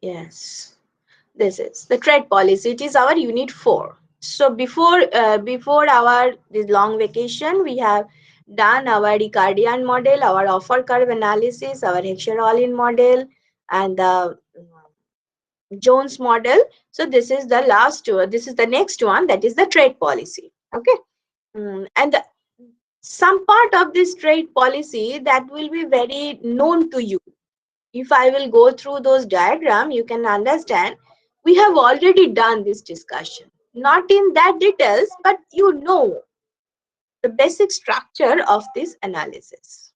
Yes, this is the trade policy. It is our unit 4. So before our this long vacation, we have done our Ricardian model, our offer curve analysis, our Heckscher-Ohlin model, and the Jones model. So this is the last one. This is the next one, that is the trade policy. Okay. And some part of this trade policy that will be very known to you. If I will go through those diagram, you can understand we have already done this discussion. Not in that details, but you know the basic structure of this analysis.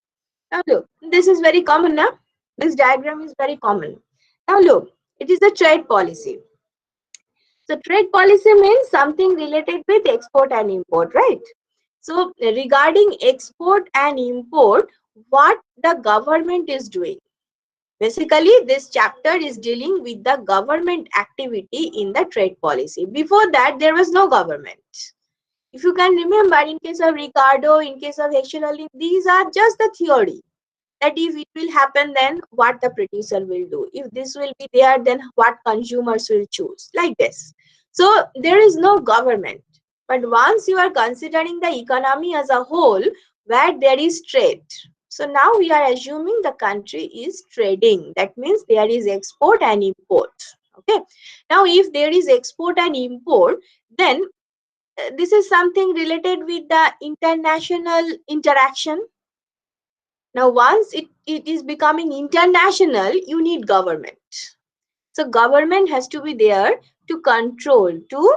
Now look, this is very common now. This diagram is very common. Now look, it is a trade policy. So trade policy means something related with export and import, right? So regarding export and import, what the government is doing. Basically, this chapter is dealing with the government activity in the trade policy. Before that, there was no government. If you can remember, in case of Ricardo, in case of Heckscher-Ohlin, these are just the theory. That if it will happen, then what the producer will do. If this will be there, then what consumers will choose. Like this. So there is no government. But once you are considering the economy as a whole, where there is trade. So now we are assuming the country is trading. That means there is export and import. Okay. Now if there is export and import, then this is something related with the international interaction. Now, once it is becoming international, you need government. So government has to be there to control, to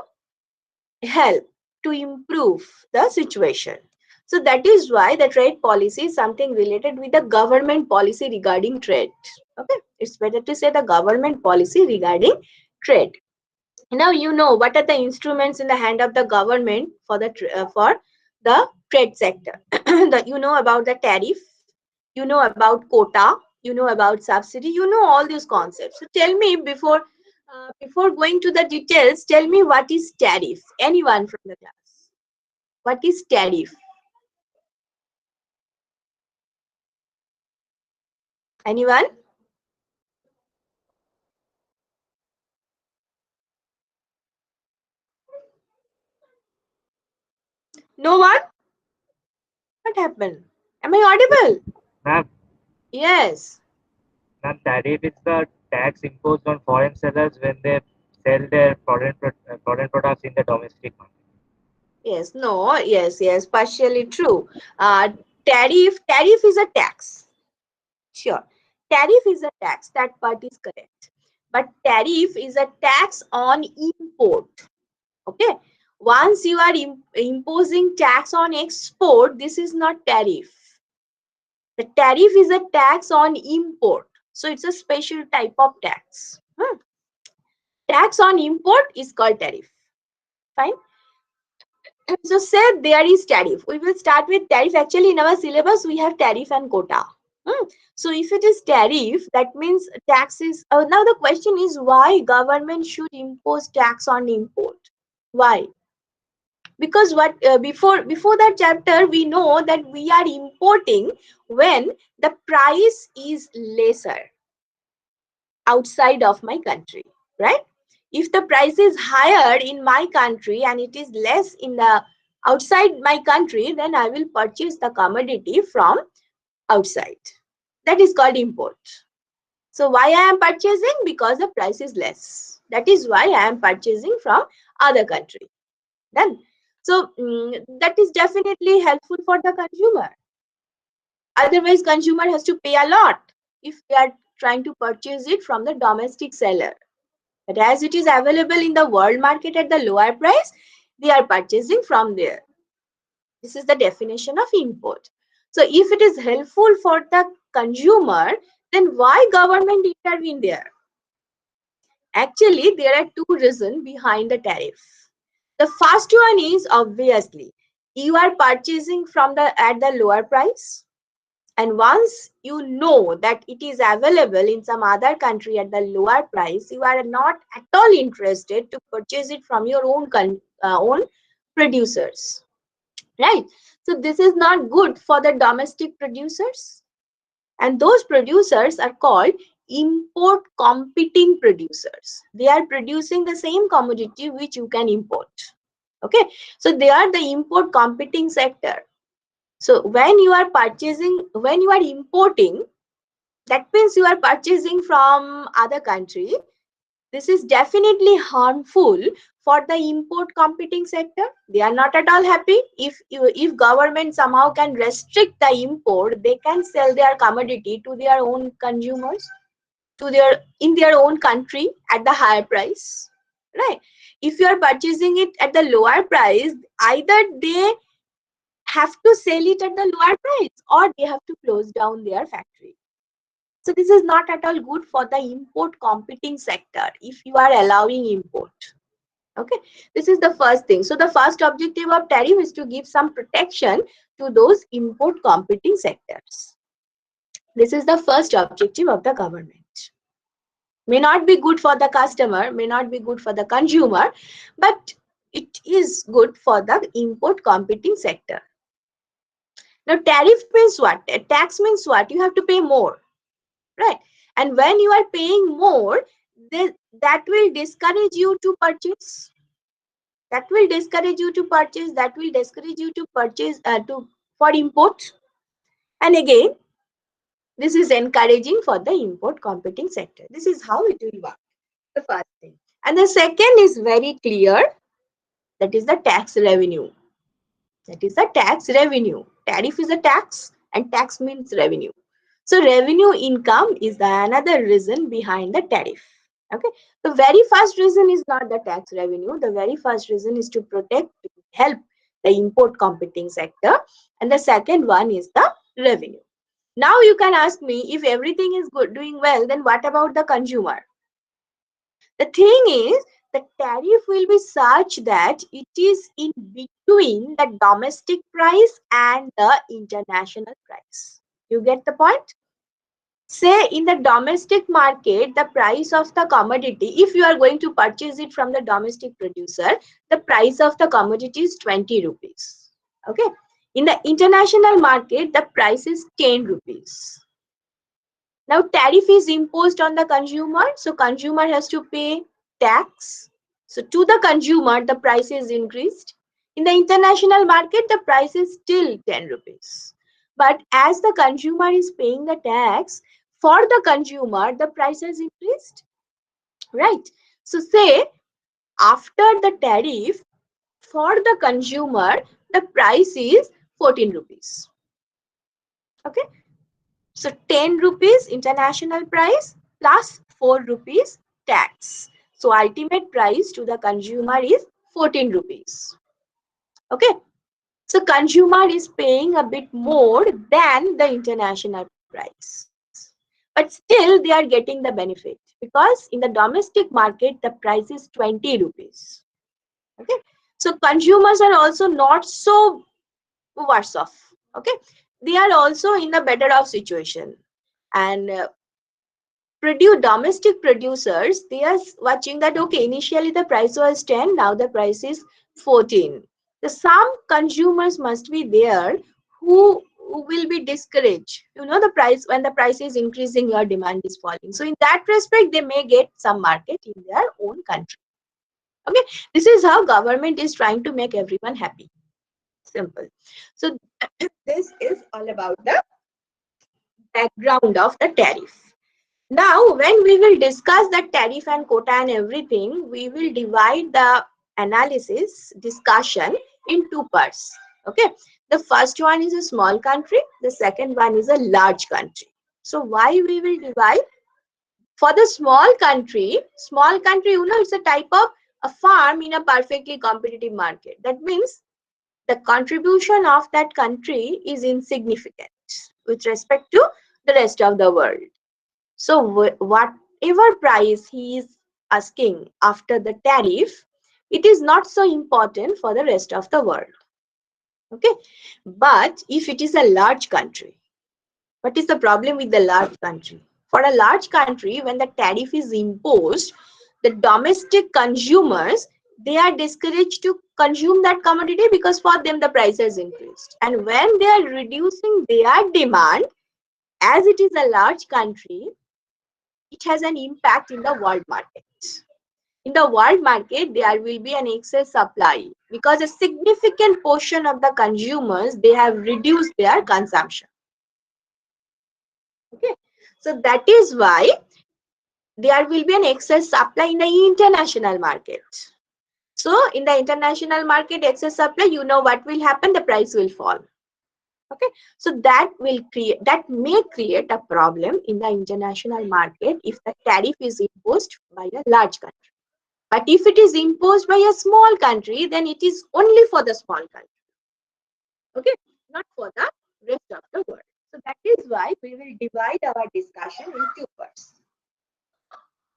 help, to improve the situation. So that is why the trade policy is something related with the government policy regarding trade. Okay, it's better to say the government policy regarding trade. Now you know what are the instruments in the hand of the government for the trade sector. You know about the tariff, you know about quota, you know about subsidy, you know all these concepts. So tell me before going to the details, tell me what is tariff. Anyone from the class? What is tariff? Anyone? No one? What happened? Am I audible? Ma'am, Yes. ma'am, tariff is the tax imposed on foreign sellers when they sell their foreign products in the domestic market. Yes. No. Yes. Yes. Partially true. Uh, tariff is a tax. Sure. Tariff is a tax. That part is correct. But tariff is a tax on import. Okay. Once you are imposing tax on export, this is not tariff. The tariff is a tax on import. So it's a special type of tax. Tax on import is called tariff. Fine. So say there is tariff. We will start with tariff. Actually, in our syllabus, we have tariff and quota. So if it is tariff, that means tax is. Now the question is why government should impose tax on import? Why? Because what before that chapter we know that we are importing when the price is lesser outside of my country, right? If the price is higher in my country and it is less in the outside my country, then I will purchase the commodity from outside. That is called import. So why I am purchasing? Because the price is less. That is why I am purchasing from other country. Then so that is definitely helpful for the consumer. Otherwise, consumer has to pay a lot if they are trying to purchase it from the domestic seller. But as it is available in the world market at the lower price, they are purchasing from there. This is the definition of import. So if it is helpful for the consumer, then why government intervene there? Actually, there are two reasons behind the tariff. The first one is obviously you are purchasing from the at the lower price, and once you know that it is available in some other country at the lower price, you are not at all interested to purchase it from your own producers, right? So this is not good for the domestic producers, and those producers are called import competing producers. They are producing the same commodity which you can import. Okay, so they are the import competing sector. So when you are purchasing, when you are importing, that means you are purchasing from other country. This is definitely harmful for the import competing sector. They are not at all happy. If government somehow can restrict the import, they can sell their commodity to their own consumers, to their in their own country at the higher price, right? If you are purchasing it at the lower price, either they have to sell it at the lower price or they have to close down their factory. So this is not at all good for the import competing sector if you are allowing import. Okay, this is the first thing. So the first objective of tariff is to give some protection to those import competing sectors. This is the first objective of the government. May not be good for the customer, may not be good for the consumer, but it is good for the import competing sector. Now tariff means what? A tax means what? You have to pay more, right? And when you are paying more, that will discourage you to purchase. That will discourage you to purchase. That will discourage you to purchase to for import. And again, this is encouraging for the import competing sector. This is how it will work. The first thing. And the second is very clear. That is the tax revenue. That is the tax revenue. Tariff is a tax, and tax means revenue. So revenue income is the another reason behind the tariff. Okay. The very first reason is not the tax revenue. The very first reason is to protect, to help the import competing sector. And the second one is the revenue. Now you can ask me, if everything is good, doing well, then what about the consumer? The thing is, the tariff will be such that it is in between the domestic price and the international price. You get the point? Say in the domestic market, the price of the commodity, if you are going to purchase it from the domestic producer, the price of the commodity is 20 rupees. Okay. In the international market, the price is 10 rupees. Now tariff is imposed on the consumer, so consumer has to pay tax. So to the consumer, the price is increased. In the international market, the price is still 10 rupees. But as the consumer is paying the tax, for the consumer, the price has increased, right? So say after the tariff, for the consumer, the price is 14 rupees. Okay. So 10 rupees international price plus 4 rupees tax. So ultimate price to the consumer is 14 rupees. Okay. So consumer is paying a bit more than the international price. But still they are getting the benefit because in the domestic market the price is 20 rupees. Okay. So consumers are also not so worse off. Okay. They are also in a better off situation. And domestic producers, they are watching that, okay, initially the price was 10, now the price is 14. So some consumers must be there who will be discouraged. You know, the price, when the price is increasing, your demand is falling. So in that respect, they may get some market in their own country. Okay, this is how government is trying to make everyone happy. Simple. So this is all about the background of the tariff. Now, when we will discuss the tariff and quota and everything, we will divide the analysis discussion in two parts. Okay. The first one is a small country. The second one is a large country. So why we will divide? For the small country, you know, it's a type of a farm in a perfectly competitive market. That means the contribution of that country is insignificant with respect to the rest of the world. So whatever price he is asking after the tariff, it is not so important for the rest of the world. Okay. But if it is a large country, what is the problem with the large country? For a large country, when the tariff is imposed, the domestic consumers, they are discouraged to consume that commodity because for them the price has increased. And when they are reducing their demand, as it is a large country, it has an impact in the world market. In the world market, there will be an excess supply because a significant portion of the consumers, they have reduced their consumption. Okay, so that is why there will be an excess supply in the international market. So in the international market, excess supply, you know what will happen? The price will fall. Okay, so that may create a problem in the international market if the tariff is imposed by a large country. But if it is imposed by a small country, then it is only for the small country. Okay, not for the rest of the world. So that is why we will divide our discussion in two parts.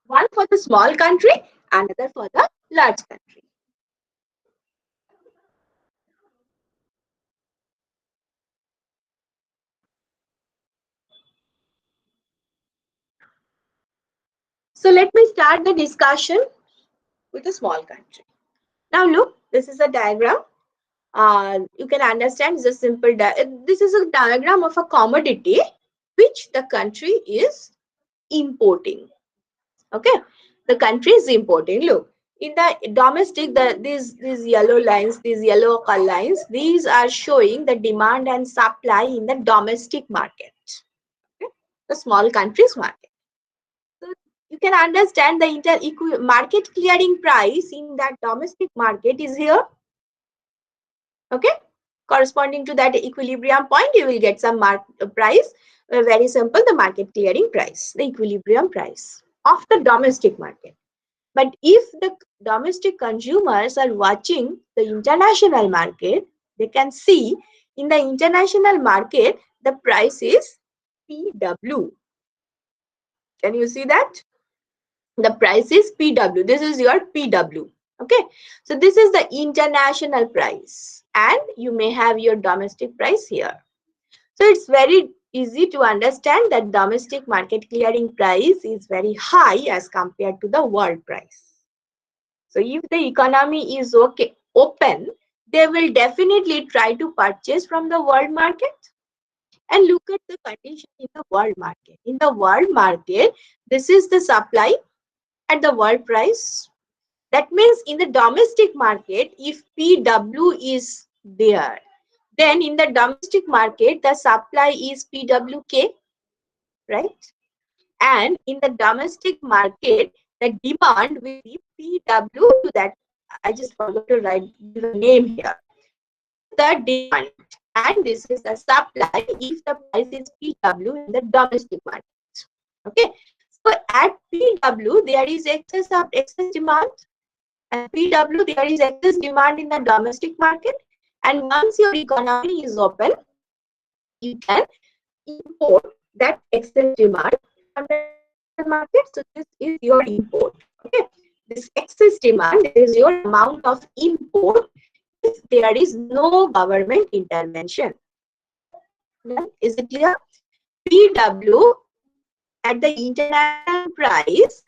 One for the small country, another for the large country. So let me start the discussion with a small country. Now look, this is a diagram. You can understand it's a simple, this is a diagram of a commodity which the country is importing. Okay, the country is importing. Look, in the domestic, these yellow lines, these yellow color lines, these are showing the demand and supply in the domestic market. Okay? The small countries market. So you can understand the market clearing price in that domestic market is here. Okay, corresponding to that equilibrium point, you will get some price. Very simple, the market clearing price, the equilibrium price of the domestic market. But if the domestic consumers are watching the international market, they can see in the international market, the price is PW. Can you see that? The price is PW. This is your PW. Okay. So this is the international price. And you may have your domestic price here. So it's very easy to understand that domestic market clearing price is very high as compared to the world price. So if the economy is open, they will definitely try to purchase from the world market. And look at the condition in the world market. In the world market, this is the supply at the world price. That means in the domestic market, if PW is there, then in the domestic market, the supply is PWK, right? And in the domestic market, the demand will be PW to that. I just forgot to write the name here. This is the demand and this is the supply if the price is PW in the domestic market. Okay. So at PW, there is excess demand. At PW, there is excess demand in the domestic market. And once your economy is open, you can import that excess demand from the international market. So this is your import. Okay, this excess demand is your amount of import if there is no government intervention. Then is it clear? PW at the international price,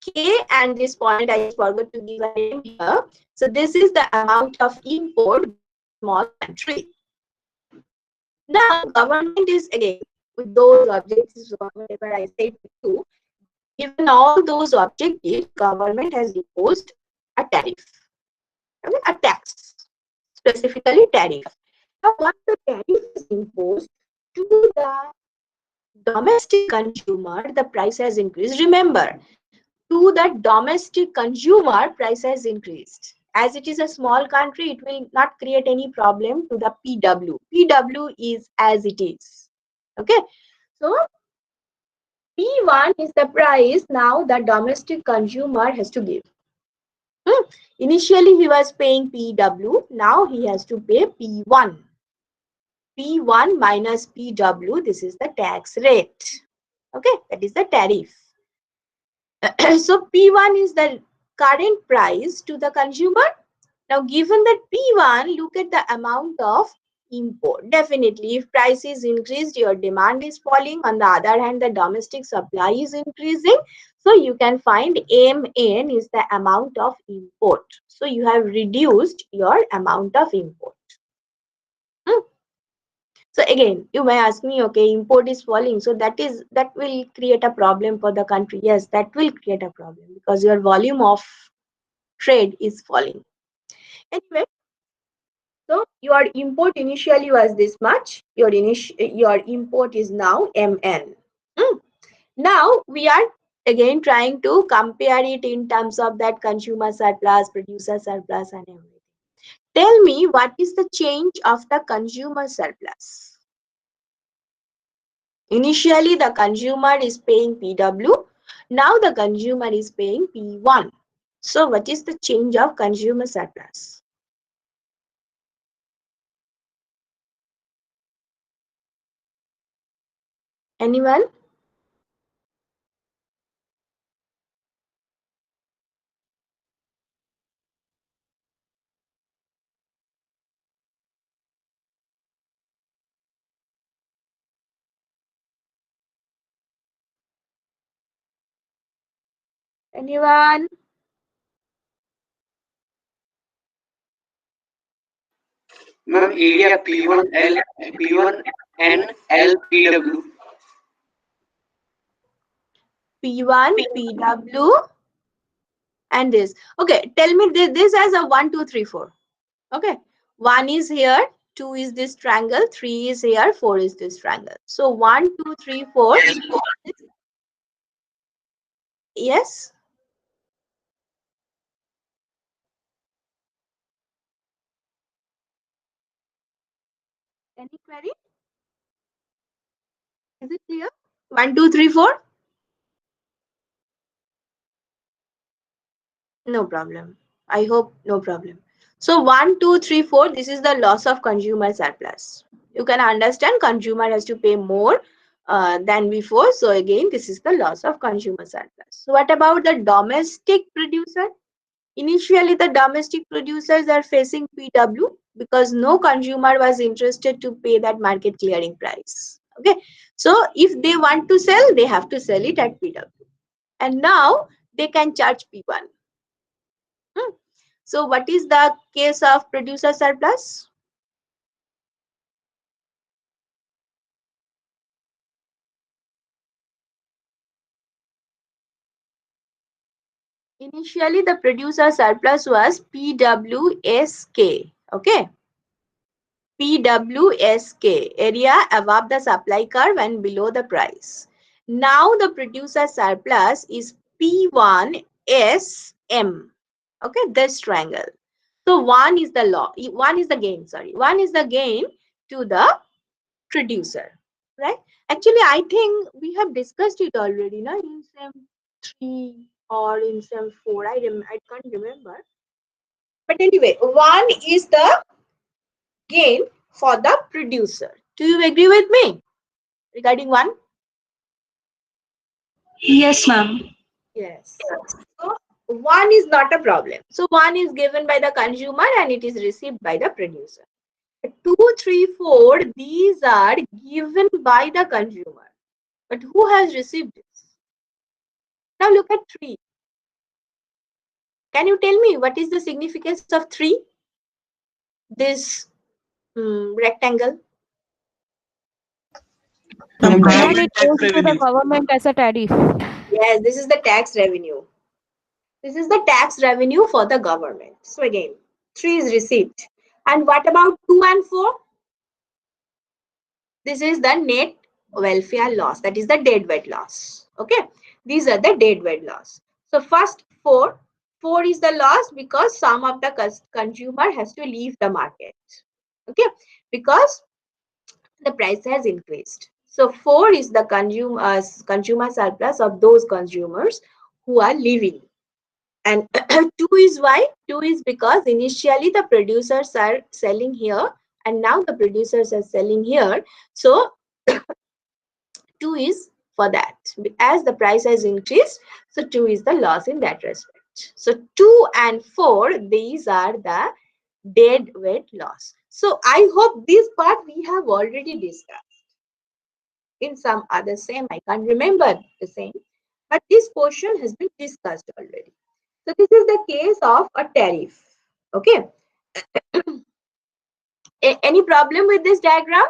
K and this point I just forgot to give a name here. So this is the amount of import by a small country. Now government is again with those objectives, whatever I said to you, given all those objectives, government has imposed a tariff, okay, a tax, specifically tariff. Now, once the tariff is imposed to the domestic consumer, the price has increased. Remember, to the domestic consumer, price has increased. As it is a small country, it will not create any problem to the PW. PW is as it is. Okay, so P1 is the price now the domestic consumer has to give. Initially, he was paying PW. Now he has to pay P1. P1 minus PW, this is the tax rate. Okay, that is the tariff. So P1 is the current price to the consumer. Now, given that P1, look at the amount of import. Definitely, if price is increased, your demand is falling. On the other hand, the domestic supply is increasing. So you can find MN is the amount of import. So you have reduced your amount of import. So again, you may ask me, okay, import is falling, so that will create a problem for the country. Yes, that will create a problem because your volume of trade is falling. Anyway, so your import initially was this much. Your import is now MN. Hmm. Now we are again trying to compare it in terms of that consumer surplus, producer surplus, and everything. Tell me what is the change of the consumer surplus? Initially, the consumer is paying PW. Now the consumer is paying P1. So what is the change of consumer surplus? Anyone? Anyone? Ma'am, area P1L, P1N LPW. P1, PW, and this. Okay, tell me this as a 1, 2, 3, 4. Okay, 1 is here, 2 is this triangle, 3 is here, 4 is this triangle. So 1, 2, 3, 4. Yes? Any query? Is it clear? 1, 2, 3, 4. No problem. I hope no problem. So 1, 2, 3, 4. This is the loss of consumer surplus. You can understand consumer has to pay more than before. So again, this is the loss of consumer surplus. So what about the domestic producer? Initially, the domestic producers are facing PW because no consumer was interested to pay that market clearing price. Okay, so if they want to sell, they have to sell it at PW, and now they can charge P1. Hmm. So, what is the case of producer surplus? Initially, the producer surplus was PWSK. Okay, PWSK, area above the supply curve and below the price. Now the producer surplus is P1SM. Okay, this triangle. So one is the gain, sorry. One is the gain to the producer, right? Actually, I think we have discussed it already, na, in SEM 3 or in SEM 4. I can't remember. But anyway, one is the gain for the producer. Do you agree with me regarding one? Yes, ma'am. Yes. So one is not a problem. So one is given by the consumer and it is received by the producer. 2, 3, 4, these are given by the consumer. But who has received this? Now look at 3. Can you tell me what is the significance of 3? This rectangle. Ma'am, Ma'am, it tax goes to the revenue. government as a tariff. Yes, this is the tax revenue. This is the tax revenue for the government. So again, 3 is received. And what about 2 and 4? This is the net welfare loss. That is the deadweight loss. Okay. These are the deadweight loss. So first 4. 4 is the loss because some of the consumer has to leave the market. Okay. Because the price has increased. So 4 is the consumer surplus of those consumers who are leaving. And 2 is why? 2 is because initially the producers are selling here and now the producers are selling here. So 2 is for that. As the price has increased, so 2 is the loss in that respect. So 2 and 4, these are the dead weight loss. So I hope this part we have already discussed in some other same. I can't remember the same, but this portion has been discussed already. So this is the case of a tariff. Okay. Any problem with this diagram?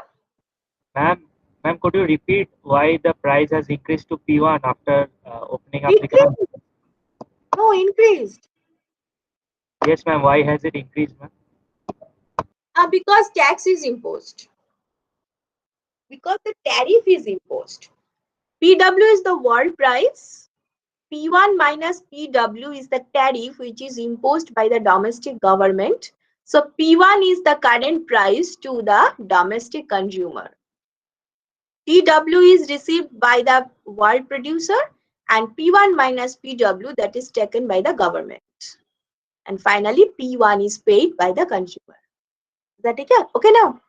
Ma'am, ma'am, could you repeat why the price has increased to P1 after opening up the gas? Decreased? No, increased. Yes, ma'am. Why has it increased, ma'am? Because tax is imposed. Because the tariff is imposed. PW is the world price. P1 minus PW is the tariff which is imposed by the domestic government. So P1 is the current price to the domestic consumer. PW is received by the world producer and P1 minus PW that is taken by the government. And finally P1 is paid by the consumer. Is that okay? Okay now?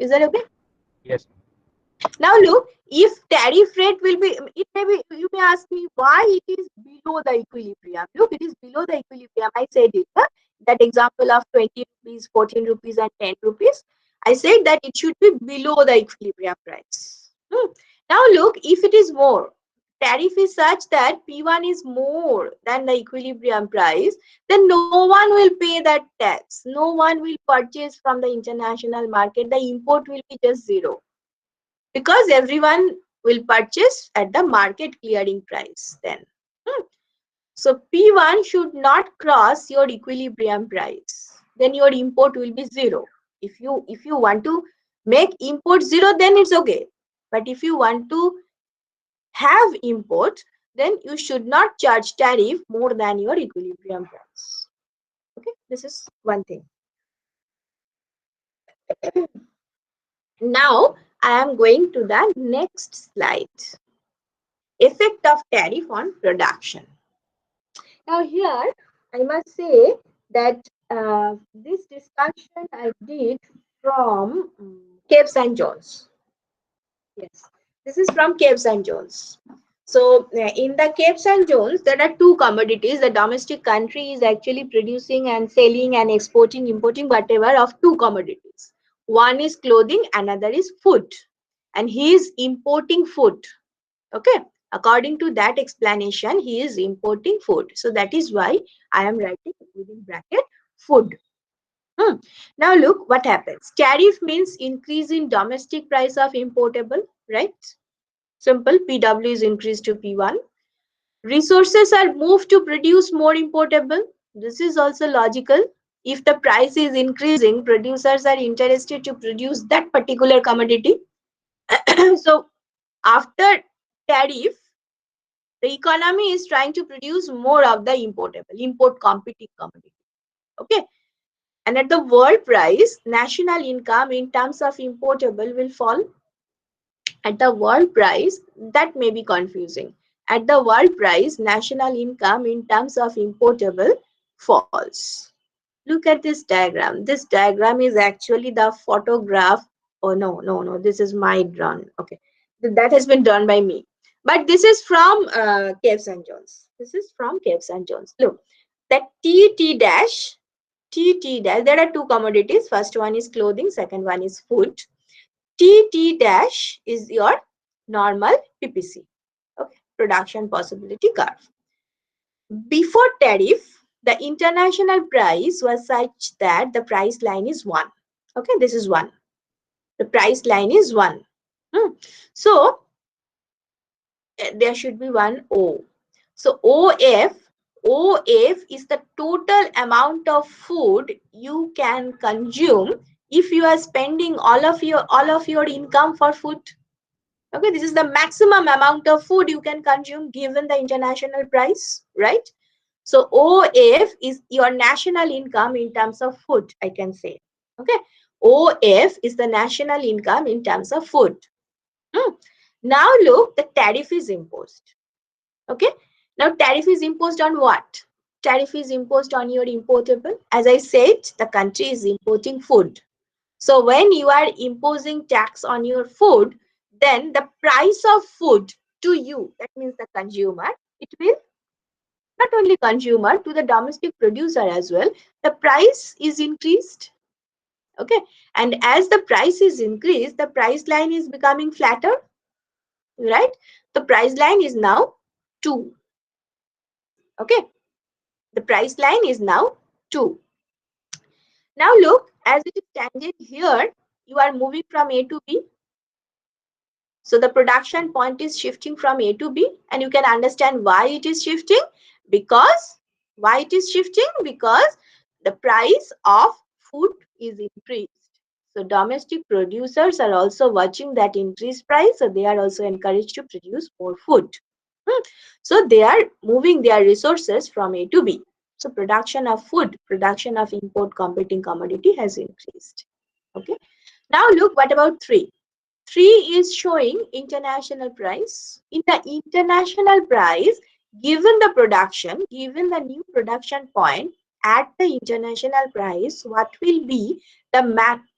Is that okay? Yes. Now look, if tariff rate will be, it may be, you may ask me why it is below the equilibrium. Look, it is below the equilibrium. I said it, huh? That example of 20 rupees, 14 rupees and 10 rupees. I said that it should be below the equilibrium price. Now look, if it is more, tariff is such that P1 is more than the equilibrium price, then no one will pay that tax. No one will purchase from the international market. The import will be just zero, because everyone will purchase at the market clearing price then. Hmm. So P1 should not cross your equilibrium price. Then your import will be zero. If you want to make import zero, then it's okay. But if you want to have import, then you should not charge tariff more than your equilibrium price. Okay, this is one thing. Now I am going to the next slide. Effect of tariff on production. Now here I must say that this discussion I did from Caves and Jones. Yes, this is from Caves and Jones. So in the Caves and Jones, there are two commodities. The domestic country is actually producing and selling and exporting, importing whatever of two commodities. One is clothing, another is food, and he is importing food. Okay, according to that explanation, he is importing food. So that is why I am writing within bracket food. Now look what happens. Tariff means increase in domestic price of importable, right? Simple. PW is increased to P1. Resources are moved to produce more importable. This is also logical. If the price is increasing, producers are interested to produce that particular commodity. So after tariff, the economy is trying to produce more of the importable, import competing commodity. Okay. And at the world price, national income in terms of importable will fall. At the world price, that may be confusing. At the world price, national income in terms of importable falls. Look at this diagram. This diagram is actually the photograph. Oh, no, this is my drawn. Okay. That has been done by me. But this is from Caves and Jones. This is from Caves and Jones. Look, that TT dash, TT dash, there are two commodities. First one is clothing, second one is food. TT dash is your normal PPC. Okay, production possibility curve. Before tariff, the international price was such that the price line is 1. Okay, this is 1. The price line is 1. So there should be one O. So OF is the total amount of food you can consume if you are spending all of your income for food. Okay, this is the maximum amount of food you can consume given the international price, right? So OF is your national income in terms of food, I can say. Okay, OF is the national income in terms of food. Now look, the tariff is imposed. Okay, now tariff is imposed on what? Tariff is imposed on your importable. As I said, the country is importing food. So when you are imposing tax on your food, then the price of food to you, that means the consumer, it will, not only consumer, to the domestic producer as well, the price is increased. Okay, and as the price is increased, the price line is becoming flatter, right? The price line is now 2. Okay, the price line is now 2. Now look, as it is standing here, You are moving from A to B. So the production point is shifting from A to B, and you can understand why it is shifting. Because why it is shifting? Because the price of food is increased. So domestic producers are also watching that increased price, so they are also encouraged to produce more food. Hmm. So they are moving their resources from A to B. So production of food, production of import competing commodity has increased. Okay. Now look, what about 3? 3 is showing international price. In the international price, given the production, given the new production point at the international price, what will be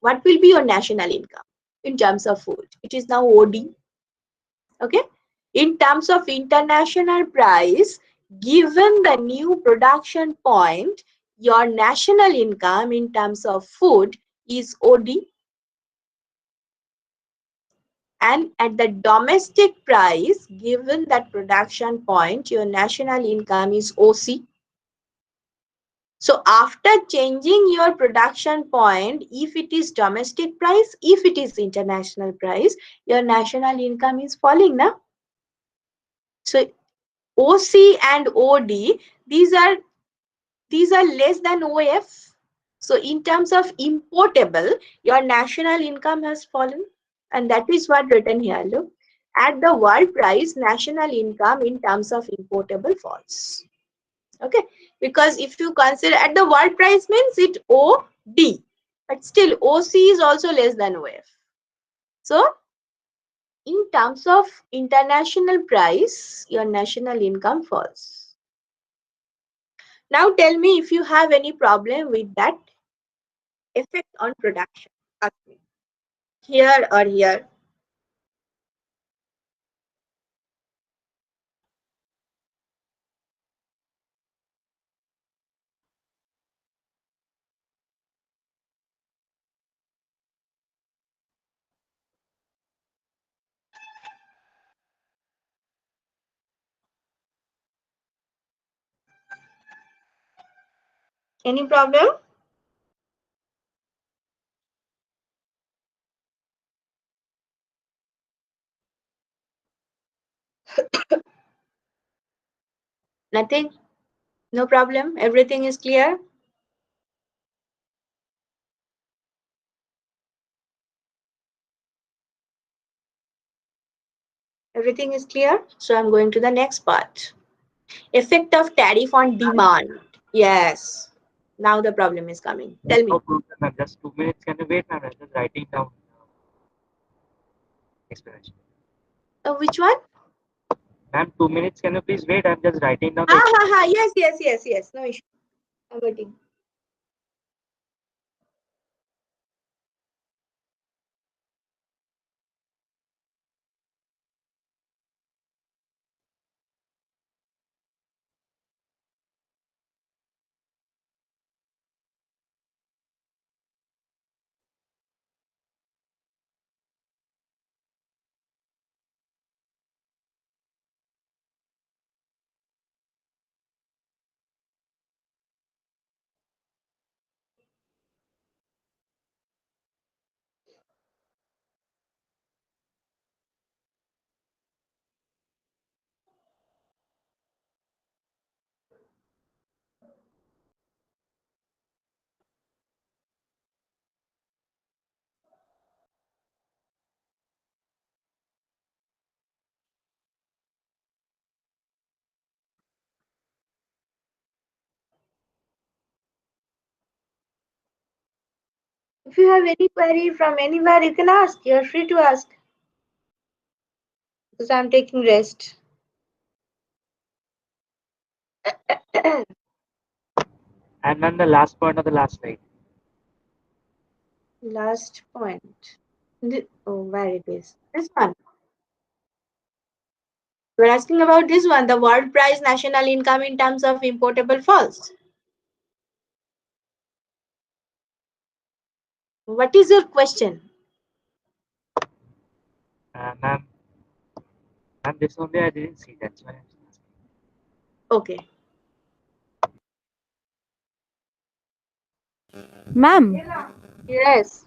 what will be your national income in terms of food? It is now OD. Okay. In terms of international price, given the new production point, your national income in terms of food is OD. And at the domestic price, given that production point, your national income is OC. So after changing your production point, if it is domestic price, if it is international price, your national income is falling now. So OC and OD, these are less than OF. So in terms of importable, your national income has fallen. And that is what written here. Look, at the world price, national income in terms of importable falls. Okay, because if you consider at the world price means it OD, but still OC is also less than OF. So in terms of international price, your national income falls. Now tell me if you have any problem with that effect on production. Ask me. Here or here. Any problem? Nothing? No problem? Everything is clear? Everything is clear? So I'm going to the next part. Effect of tariff on demand. Yes. Now the problem is coming. Tell No me. problem, ma'am. Just 2 minutes. Can you wait, ma'am? I'm just writing down explanation. Which one? Ma'am, 2 minutes. Can you please wait? I'm just writing down the Ha ha explanation. ha. Yes, yes, yes, yes. No issue. I'm waiting. If you have any query from anywhere, you can ask. You're free to ask. Because I'm taking rest. And then the last point of the last slide. Last point. Oh, where it is? This one. We're asking about this one, the world price national income in terms of importable falls. What is your question? Ma'am, ma'am, this only I didn't see. That's why I'm asking. Okay. Ma'am, Yes.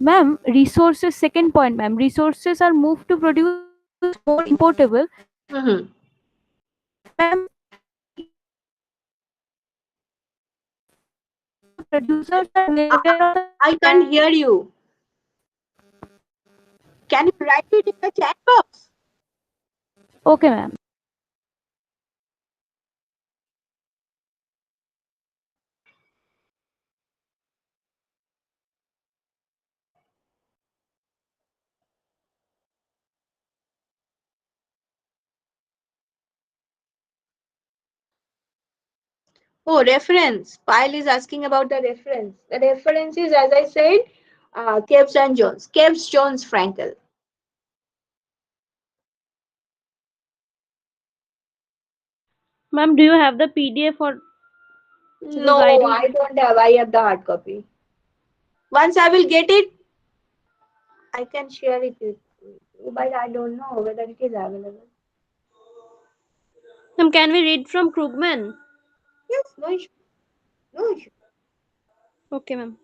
Ma'am, resources, second point, ma'am. Resources are moved to produce more importable. Mhm. Ma'am, the producers are well I, aware of the I fact. can't hear you. Can you write it in the chat box? Okay, ma'am. Oh, reference. Pyle is asking about the reference. The reference is, as I said, Caves and Jones. Caves Jones Frankel. Ma'am, do you have the PDF or No, because I do? I don't have. I have the hard copy. Once I will get it, I can share it with you, but I don't know whether it is available. Ma'am, can we read from Krugman? Yes, no issue. No issue. Okay, ma'am.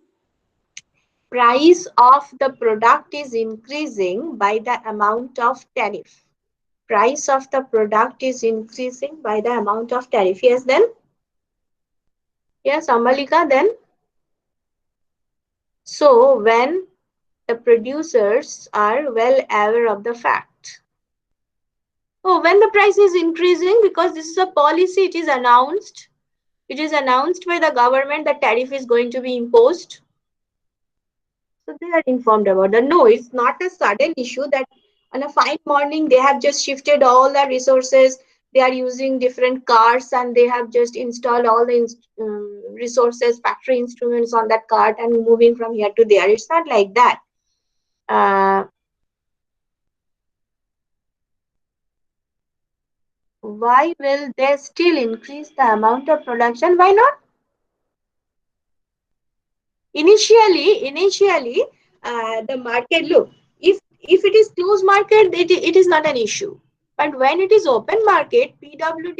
Price of the product is increasing by the amount of tariff. Price of the product is increasing by the amount of tariff. Yes, then? Yes, Amalika, then? So, when the producers are well aware of the fact. Oh, when the price is increasing, because this is a policy, it is announced. It is announced by the government that tariff is going to be imposed. So they are informed about that. No, it's not a sudden issue that on a fine morning they have just shifted all the resources. They are using different cars and they have just installed all the resources, factory instruments on that cart and moving from here to there. It's not like that. Uh, why will they still increase the amount of production? Why not? Initially, the market, look, if it is closed market, it is not an issue. But when it is open market, PW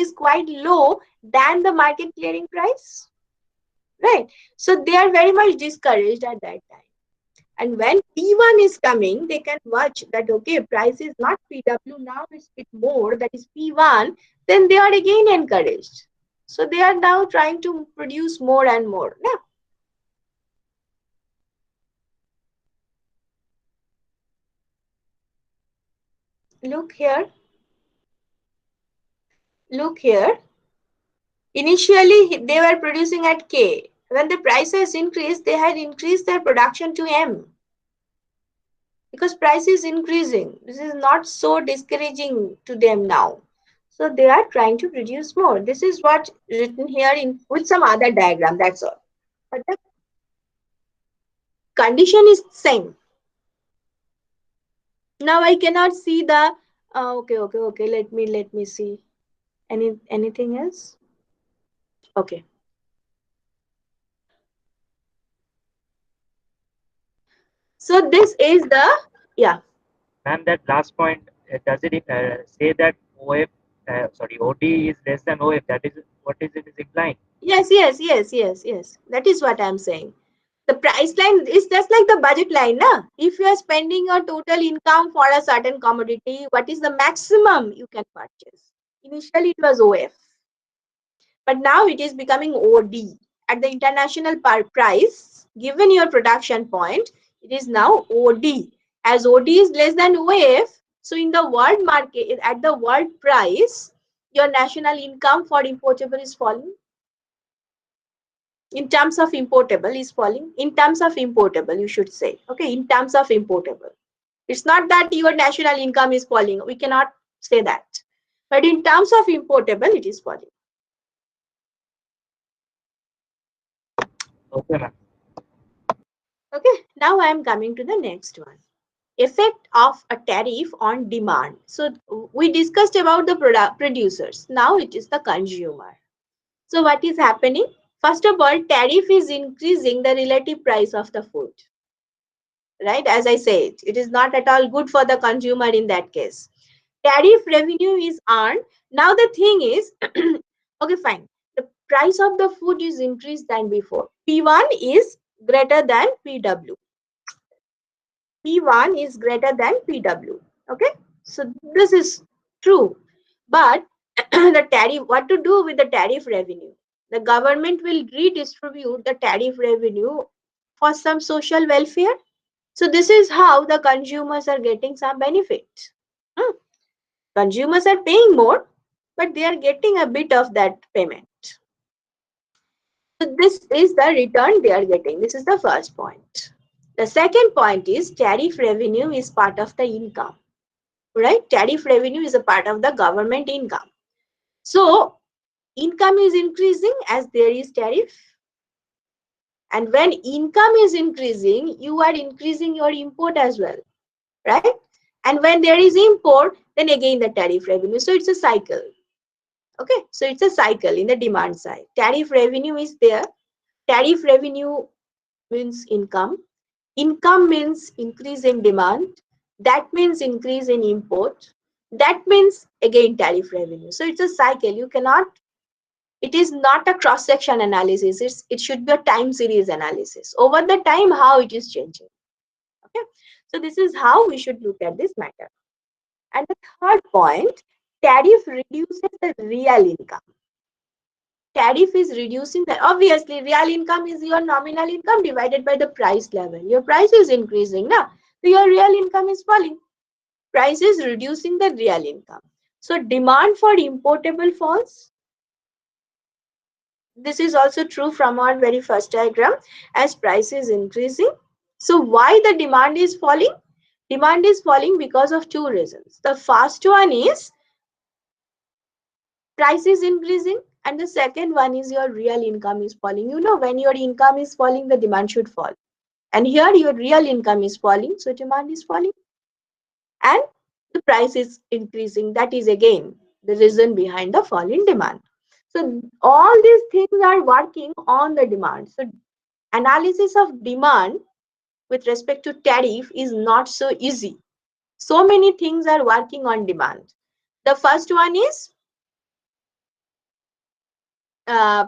is quite low than the market clearing price, right? So they are very much discouraged at that time. And when P1 is coming, they can watch that, okay, price is not PW now, it's bit more, that is P1, then they are again encouraged. So they are now trying to produce more and more. Yeah. Look here, look here. Initially, they were producing at K. When the price has increased, they had increased their production to M because price is increasing. This is not so discouraging to them now. So they are trying to produce more. This is what written here in with some other diagram. That's all. But the condition is same. Now I cannot see the. Okay. Let me see. Anything else? Okay. So this is the, yeah. Ma'am, that last point, does it say that OD is less than OF? That is what is it is implying? Yes. That is what I'm saying. The price line is just like the budget line. Na? If you are spending your total income for a certain commodity, what is the maximum you can purchase? Initially, it was OF, but now it is becoming OD. At the international price, given your production point, it is now OD. As OD is less than OF, so in the world market, at the world price, your national income for importable is falling. In terms of importable is falling. In terms of importable, you should say. Okay, in terms of importable. It's not that your national income is falling. We cannot say that. But in terms of importable, it is falling. Okay, ma'am. Okay, now I am coming to the next one. Effect of a tariff on demand. So we discussed about the product producers. Now it is the consumer. So what is happening? First of all, tariff is increasing the relative price of the food. Right? As I said, it is not at all good for the consumer in that case. Tariff revenue is earned. Now the thing is, okay, fine. The price of the food is increased than before. P1 is greater than PW. P1 is greater than PW. Okay, so this is true. But the tariff, what to do with the tariff revenue? The government will redistribute the tariff revenue for some social welfare. So this is how the consumers are getting some benefit. Hmm. Consumers are paying more, but they are getting a bit of that payment. So this is the return they are getting. This is the first point. The second point is tariff revenue is part of the income, right? Tariff revenue is a part of the government income. So income is increasing as there is tariff. And when income is increasing, you are increasing your import as well, right? And when there is import, then again the tariff revenue. So it's a cycle. Okay, so it's a cycle in the demand side. Tariff revenue is there. Tariff revenue means income. Income means increase in demand. That means increase in import. That means again tariff revenue. So it's a cycle. You cannot, it is not a cross section analysis. It should be a time series analysis. Over the time, how it is changing. Okay. So this is how we should look at this matter. And the third point, tariff reduces the real income. Tariff is reducing the, obviously real income is your nominal income divided by the price level. Your price is increasing now, so your real income is falling. Price is reducing the real income. So demand for importable falls. This is also true from our very first diagram as price is increasing. So why the demand is falling? Demand is falling because of two reasons. The first one is price is increasing, and the second one is your real income is falling. You know, when your income is falling, the demand should fall. And here your real income is falling, so demand is falling. And the price is increasing. That is again the reason behind the fall in demand. So all these things are working on the demand. So analysis of demand with respect to tariff is not so easy. So many things are working on demand. The first one is uh,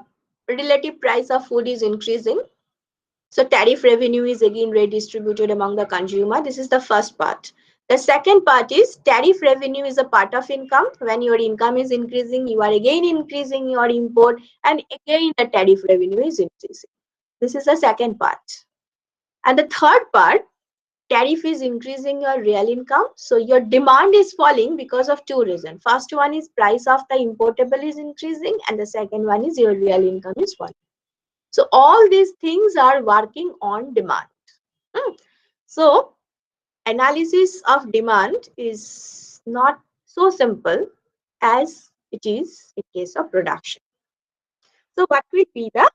relative price of food is increasing. So tariff revenue is again redistributed among the consumer. This is the first part. The second part is tariff revenue is a part of income. When your income is increasing, you are again increasing your import, and again the tariff revenue is increasing. This is the second part. And the third part, tariff is increasing your real income. So your demand is falling because of two reasons. First one is price of the importable is increasing, and the second one is your real income is falling. So all these things are working on demand. So analysis of demand is not so simple as it is in case of production. So what will be the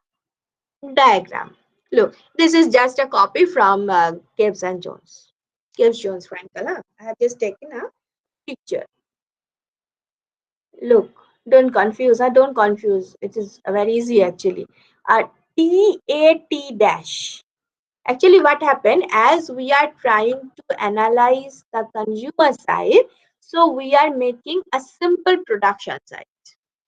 diagram? Look, this is just a copy from Gibbs and Jones. Gibbs Jones Frankel. Huh? I have just taken a picture. Look, don't confuse. Don't confuse. It is very easy actually. TAT dash. Actually, what happened as we are trying to analyze the consumer side, so we are making a simple production side.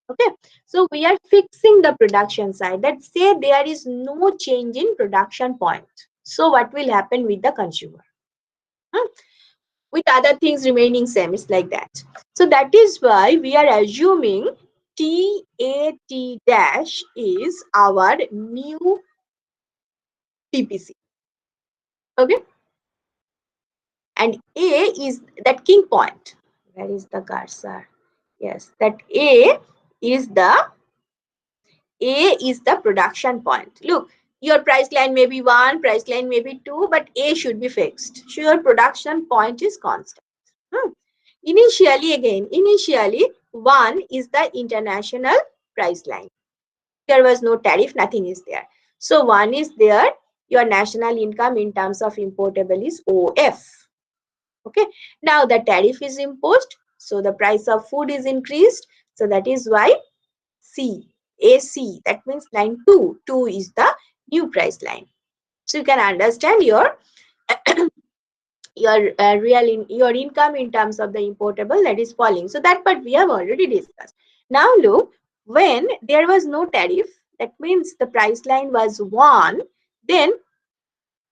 Okay, so we are fixing the production side. Let's say there is no change in production point. So what will happen with the consumer? With other things remaining same, it's like that. So that is why we are assuming TAT dash is our new TPC. Okay. And A is that king point. Where is the cursor? Yes, that is the production point. Look, your price line may be 1, price line may be 2, but A should be fixed. So your production point is constant. Initially 1 is the international price line. There was no tariff, nothing is there. So 1 is there. Your national income in terms of importable is OF. Okay, now the tariff is imposed, so the price of food is increased. So that is why AC, that means line 2 is the new price line. So you can understand your your income in terms of the importable, that is falling. So that part we have already discussed. Now look, when there was no tariff, that means the price line was 1, then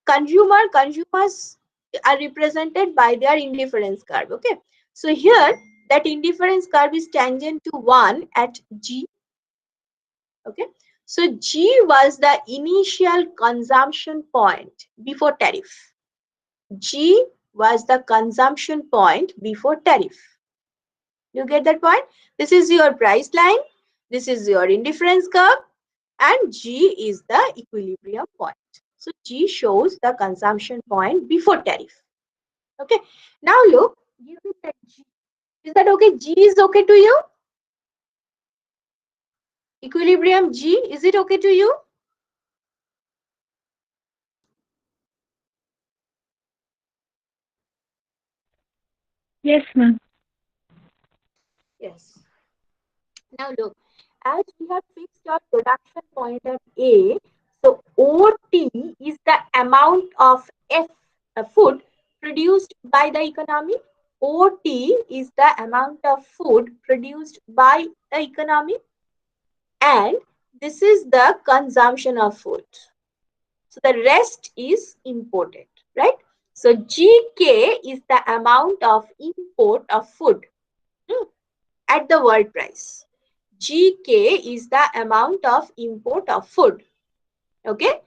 consumers are represented by their indifference curve. Okay, so here that indifference curve is tangent to 1 at G. Okay, so G was the initial consumption point before tariff. G was the consumption point before tariff. You get that point? This is your price line, this is your indifference curve, and G is the equilibrium point. So G shows the consumption point before tariff. Okay, now look, given that G, is that okay? G is okay to you? Equilibrium G, is it okay to you? Yes, ma'am. Yes. Now look, as we have fixed our production point at A, so OT is the amount of food produced by the economy. OT is the amount of food produced by the economy, and this is the consumption of food. So the rest is imported, right? So GK is the amount of import of food at the world price. GK is the amount of import of food. Okay.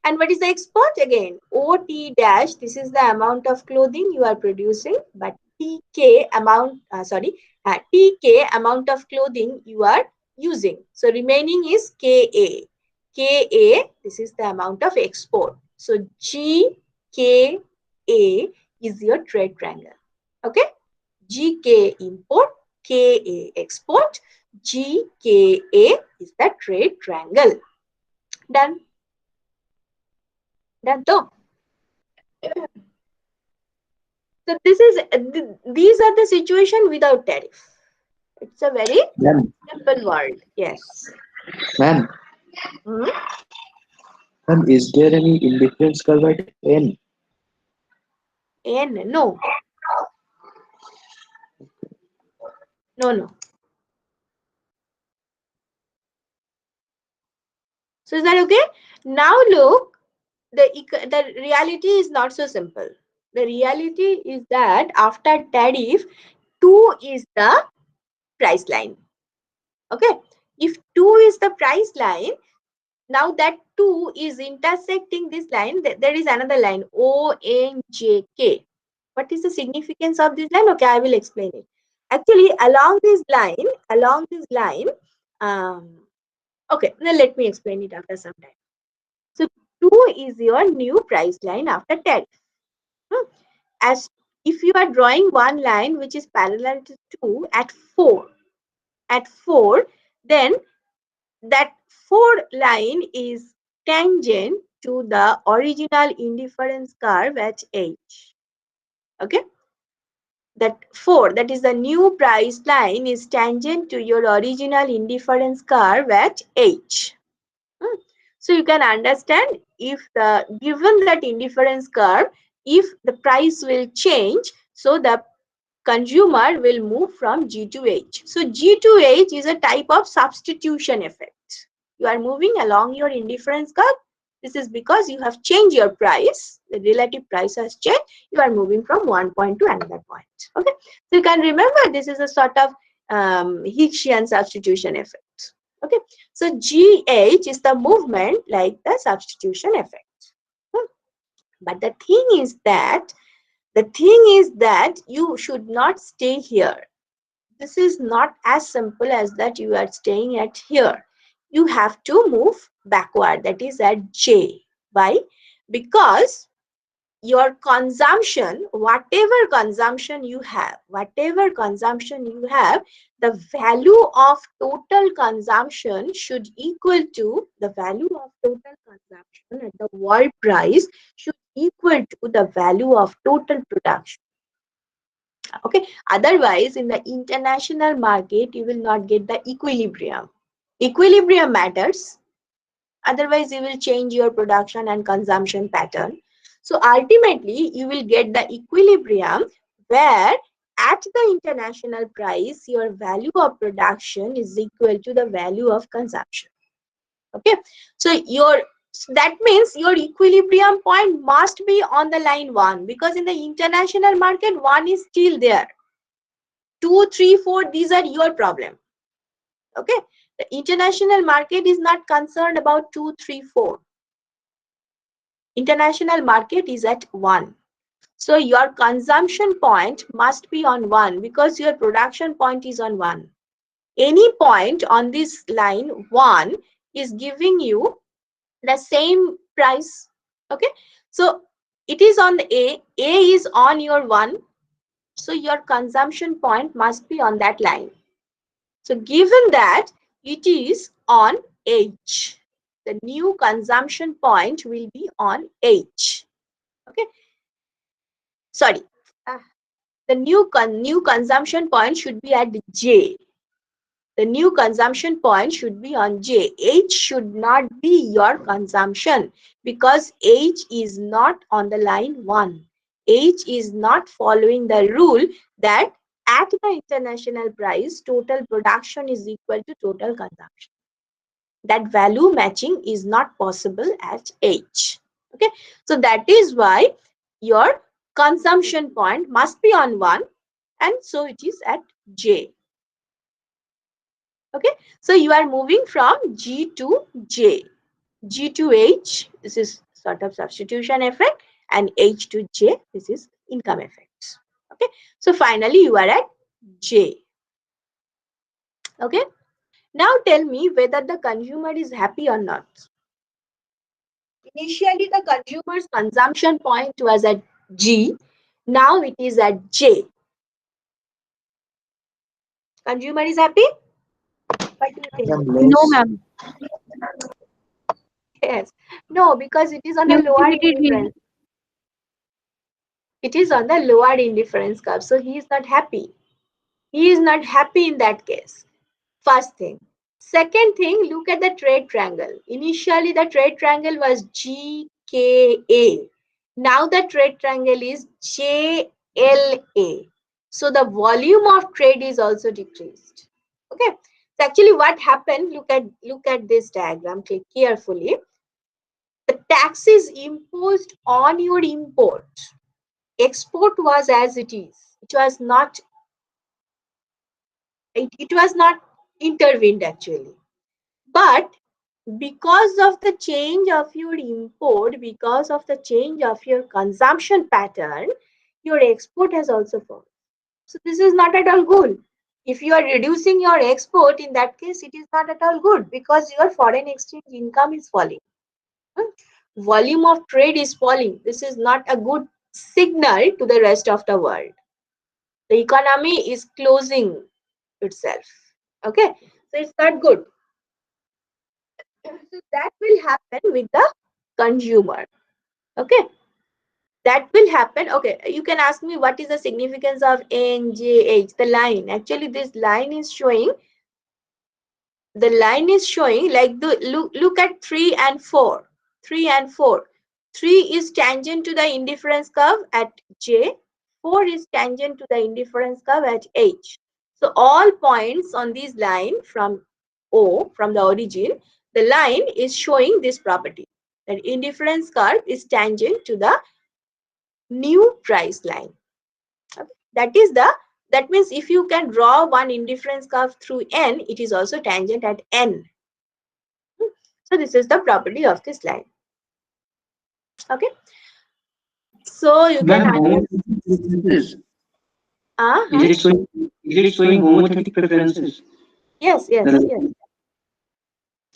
And what is the export? Again, OT dash, this is the amount of clothing you are producing, but TK amount, TK amount of clothing you are using. So remaining is KA. KA, this is the amount of export. So GKA is your trade triangle. Okay. GK import, KA export, GKA is the trade triangle. Done. Done. So this is these are the situation without tariff. It's a very Ma'am, simple world. Yes. ma'am, Hmm? ma'am, is there any indifference curve at N? And no, no. So is that okay? Now look, the reality is not so simple. The reality is that after tariff, 2 is the price line. Okay. If 2 is the price line, now that 2 is intersecting this line, there is another line, ONJK. What is the significance of this line? Okay, I will explain it. Actually, along this line, okay, now let me explain it after some time. So 2 is your new price line after tariff. As if you are drawing one line which is parallel to 2 at 4, then that 4 line is tangent to the original indifference curve at H. Okay, that 4, that is the new price line, is tangent to your original indifference curve at H. So you can understand, if the given that indifference curve, if the price will change, so the consumer will move from G to H. So G to H is a type of substitution effect. You are moving along your indifference curve. This is because you have changed your price. The relative price has changed. You are moving from one point to another point. Okay. So you can remember this is a sort of Hicksian substitution effect. Okay. So GH is the movement like the substitution effect. But the thing is that you should not stay here. This is not as simple as that you are staying at here. You have to move backward, that is at J. Why? Because your consumption, whatever consumption you have, the value of total consumption should equal to the value of total consumption at the world price should equal to the value of total production. Okay, otherwise in the international market you will not get the equilibrium. Equilibrium matters, otherwise you will change your production and consumption pattern. So ultimately you will get the equilibrium where at the international price your value of production is equal to the value of consumption. Okay, so your So that means your equilibrium point must be on the line 1, because in the international market 1 is still there. 2, 3, 4, these are your problem. Okay, the international market is not concerned about 2, 3, 4. International market is at 1. So your consumption point must be on 1 because your production point is on 1. Any point on this line 1 is giving you the same price. Okay, so it is on the A is on your 1, so your consumption point must be on that line. So given that it is on H, the new consumption point will be on H. Okay, sorry, the new consumption point should be at J. The new consumption point should be on J. H should not be your consumption because H is not on the line 1. H is not following the rule that at the international price, total production is equal to total consumption. That value matching is not possible at H. Okay, so that is why your consumption point must be on 1, and so it is at J. Okay, so you are moving from G to J. G to H, this is sort of substitution effect, and H to J, this is income effects. Okay, so finally you are at J. Okay, now tell me whether the consumer is happy or not. Initially the consumer's consumption point was at G, now it is at J. Consumer is happy? What do you think? Ma'am, No, less. ma'am. Yes. No, because it is on a lower Immediately. indifference. It is on the lower indifference curve. So he is not happy. He is not happy in that case. First thing. Second thing, look at the trade triangle. Initially, the trade triangle was GKA. Now the trade triangle is JLA. So the volume of trade is also decreased. Okay. So actually what happened, look at this diagram carefully. The tax is imposed on your import. Export was as it is. It was not intervened actually. But because of the change of your import, because of the change of your consumption pattern, your export has also fallen. So this is not at all good. If you are reducing your export, in that case, it is not at all good because your foreign exchange income is falling. Volume of trade is falling. This is not a good signal to the rest of the world. The economy is closing itself. Okay, so it's not good. So that will happen with the consumer. Okay, that will happen. Okay, you can ask me what is the significance of NJH, the line. Actually, this line is showing, like the look at 3 and 4. 3 and 4. 3 is tangent to the indifference curve at J. 4 is tangent to the indifference curve at H. So all points on this line from O, from the origin, the line is showing this property, that indifference curve is tangent to the new price line. Okay. That means if you can draw one indifference curve through N, it is also tangent at N. So this is the property of this line. Okay. So you can Ma'am, homothetic preferences. uh-huh. Is it showing homothetic preferences? Yes, yes, The- yes.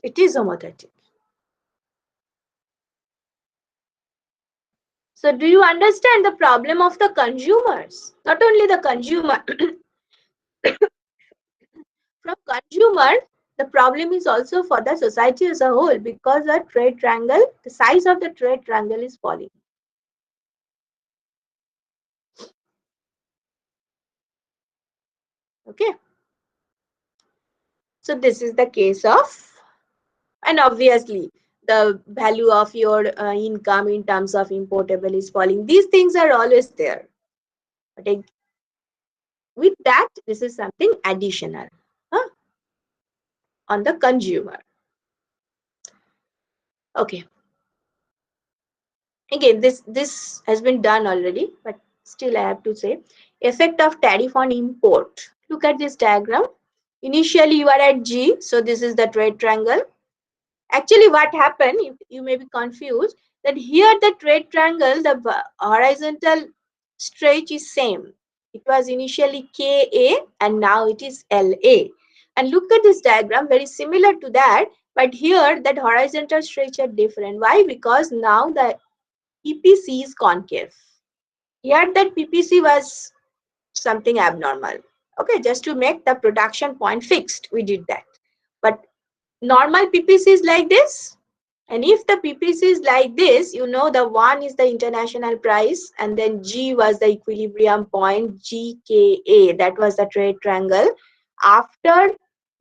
It is homothetic. So do you understand the problem of the consumers? Not only the consumer, from consumer, the problem is also for the society as a whole because the trade triangle, the size of the trade triangle is falling. Okay. So this is the case of, and obviously the value of your income in terms of importable is falling. These things are always there. But with that, this is something additional, huh, on the consumer. Okay. Again, this has been done already, but still I have to say, effect of tariff on import. Look at this diagram. Initially you are at G, so this is the trade triangle. Actually what happened, you may be confused, that here the trade triangle, the horizontal stretch is same. It was initially KA and now it is LA. And look at this diagram, very similar to that, but here that horizontal stretch are different. Why? Because now the PPC is concave. Here that PPC was something abnormal. Okay, just to make the production point fixed, we did that. But normal PPC is like this. And if the PPC is like this, you know the one is the international price and then G was the equilibrium point, GKA, that was the trade triangle. After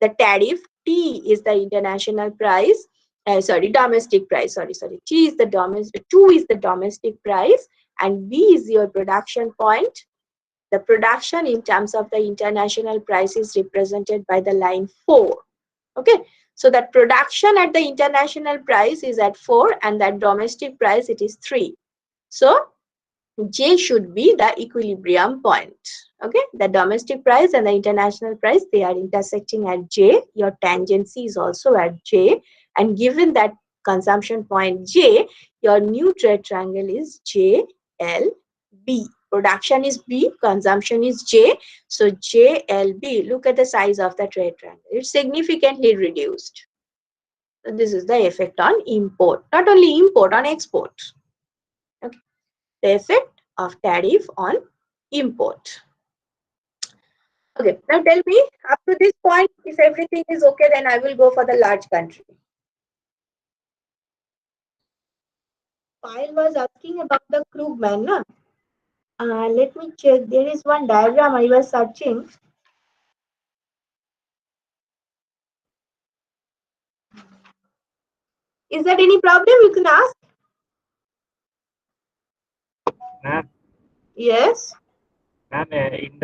the tariff, T is the international price, domestic price, T is the domestic, 2 is the domestic price and B is your production point. The production in terms of the international price is represented by the line 4. Okay, so that production at the international price is at 4 and that domestic price it is 3. So J should be the equilibrium point. Okay, the domestic price and the international price, they are intersecting at J. Your tangency is also at J, and given that consumption point J, your new trade triangle is JLB. Production is B, consumption is J. So JLB, look at the size of the trade triangle. It's significantly reduced. So this is the effect on import. Not only import, on export. Okay. The effect of tariff on import. Okay, now tell me, up to this point, if everything is okay, then I will go for the large country. Pyle was asking about the Krugman, na? Let me check. There is one diagram I was searching. Is there any problem? You can ask. Ma'am, Yes. ma'am, in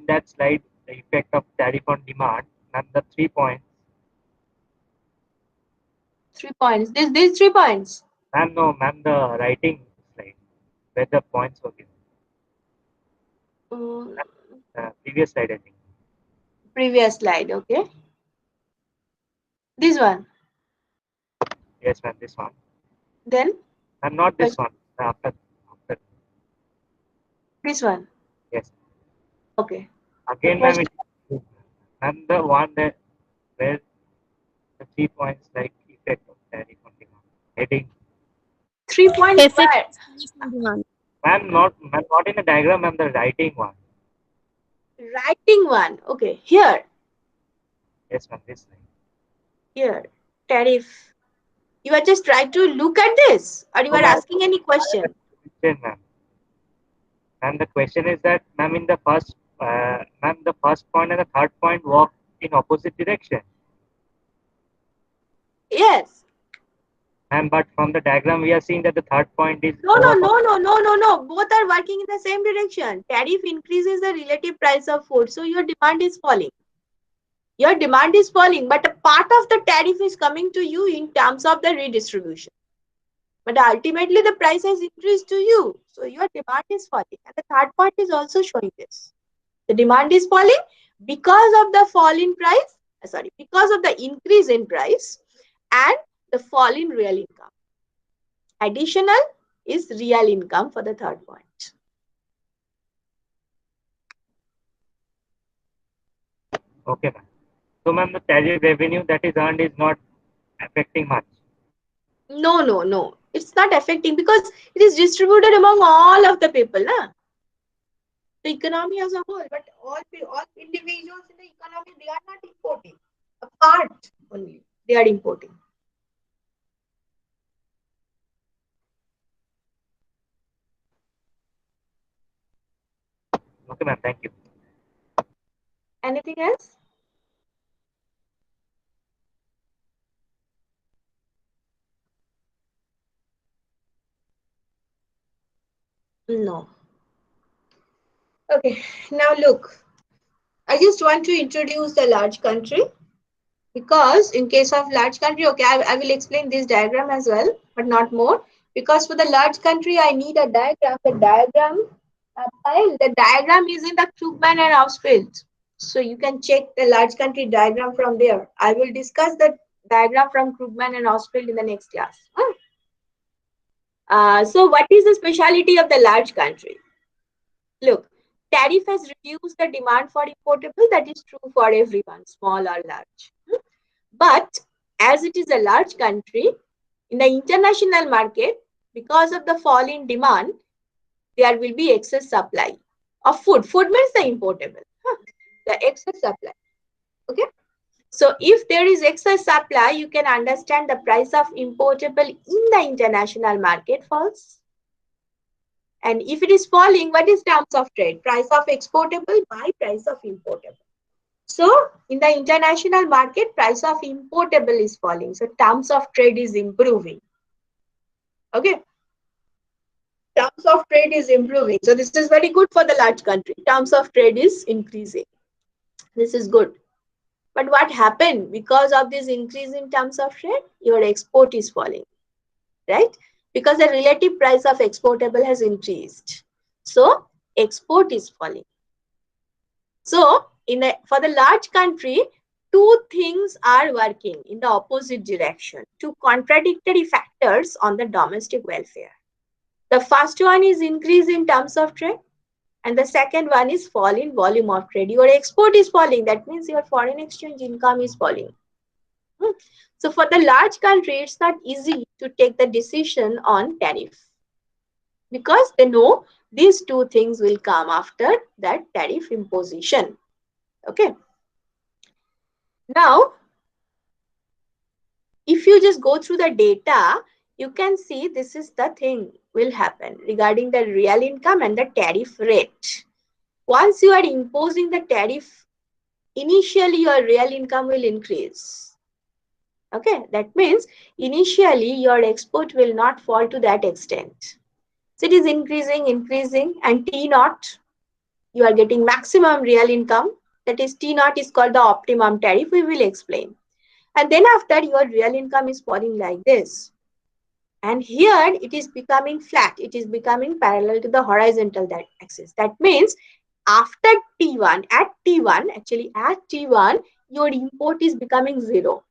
that slide, the effect of tariff on demand, ma'am, the 3 points. 3 points. These 3 points. Ma'am, no, ma'am, the writing slide, where the points were given. Um, Previous slide, I think. Previous slide. Okay. This one. Yes, ma'am, this one. Then Ma'am, not this one. After. this one. Yes. Okay. Again, ma'am, ma'am, the one that where the 3 points like effect of tariff on demand. Heading. 3 points Effect where? on demand. Ma'am, not in the diagram, ma'am, the writing one. Writing one. Okay. Here. Yes, ma'am, this slide. Here. Tariff. You are just trying to look at this, or you No, are ma'am, asking any question? question, ma'am. And the question is that, ma'am, ma'am, the first point and the third point walk in opposite direction. Yes. And but from the diagram, we are seeing that the third point is No, no, over. no, no, no, no, no. Both are working in the same direction. Tariff increases the relative price of food, so your demand is falling. Your demand is falling, but a part of the tariff is coming to you in terms of the redistribution. But ultimately, the price has increased to you, so your demand is falling. And the third point is also showing this. The demand is falling because of the fall in price, because of the increase in price and the fall in real income. Additional is real income for the third point. Okay, ma'am. So, ma'am, the tariff revenue that is earned is not affecting much. No, no, no. It's not affecting because it is distributed among all of the people, na? The economy as a whole, but all individuals in the economy, they are not importing. A part only they are importing. Okay, ma'am. Thank you. Anything else? No. Okay, now look. I just want to introduce the large country because in case of large country, okay, I will explain this diagram as well, but not more. Because for the large country, I need a diagram. The diagram is in the Krugman and Hausfeld. So you can check the large country diagram from there. I will discuss the diagram from Krugman and Hausfeld in the next class. So what is the speciality of the large country? Look, tariff has reduced the demand for importable. That is true for everyone, small or large. But as it is a large country, in the international market, because of the fall in demand, there will be excess supply of food. Food means the importable, the excess supply. Okay. So if there is excess supply, you can understand the price of importable in the international market falls. And if it is falling, what is terms of trade? Price of exportable by price of importable. So in the international market, price of importable is falling. So terms of trade is improving. Okay. Terms of trade is improving. So this is very good for the large country. Terms of trade is increasing. This is good. But what happened? Because of this increase in terms of trade, your export is falling, right? Because the relative price of exportable has increased. So export is falling. So for the large country, two things are working in the opposite direction. Two contradictory factors on the domestic welfare. The first one is increase in terms of trade, and the second one is fall in volume of trade. Your export is falling. That means your foreign exchange income is falling. So for the large country, it's not easy to take the decision on tariff because they know these two things will come after that tariff imposition. Okay. Now, if you just go through the data, you can see this is the thing will happen regarding the real income and the tariff rate. Once you are imposing the tariff, initially your real income will increase. Okay, that means initially your export will not fall to that extent. So it is increasing, and T naught, you are getting maximum real income. That is T naught is called the optimum tariff. We will explain. And then after your real income is falling like this. And here it is becoming flat. It is becoming parallel to the horizontal axis. That means after T1, at T1, your import is becoming zero.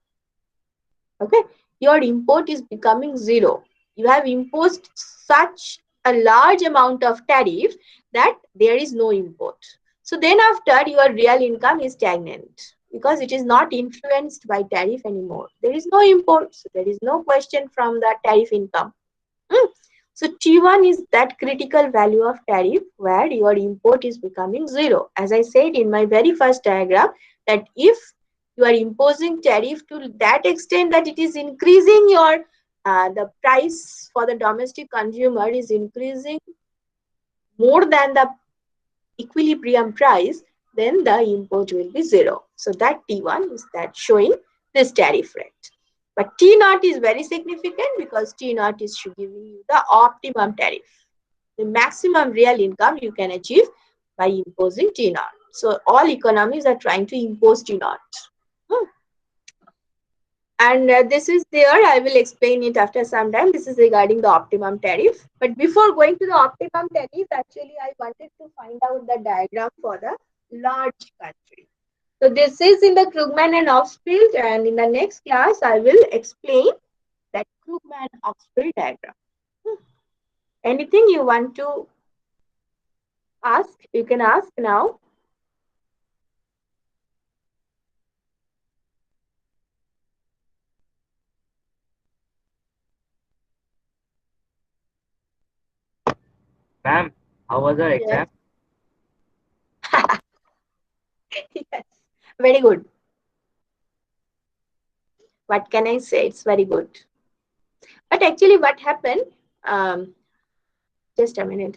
Okay, your import is becoming zero. You have imposed such a large amount of tariff that there is no import. So then after, your real income is stagnant because it is not influenced by tariff anymore. There is no import, so there is no question from the tariff income. So T1 is that critical value of tariff where your import is becoming zero. As I said in my very first diagram, that if you are imposing tariff to that extent that it is increasing your the price for the domestic consumer is increasing more than the equilibrium price, then the import will be zero. So that T1 is that showing this tariff rate. But T naught is very significant because T naught is giving you the optimum tariff. The maximum real income you can achieve by imposing T naught. So all economies are trying to impose T naught. And this is there, I will explain it after some time. This is regarding the optimum tariff. But before going to the optimum tariff, actually I wanted to find out the diagram for the large country. So this is in the Krugman and Hausfeld, and in the next class I will explain that Krugman-Hausfeld diagram. Anything you want to ask, you can ask now. Ma'am, how was our exam? Yes, very good. What can I say? It's very good. But actually what happened, just a minute.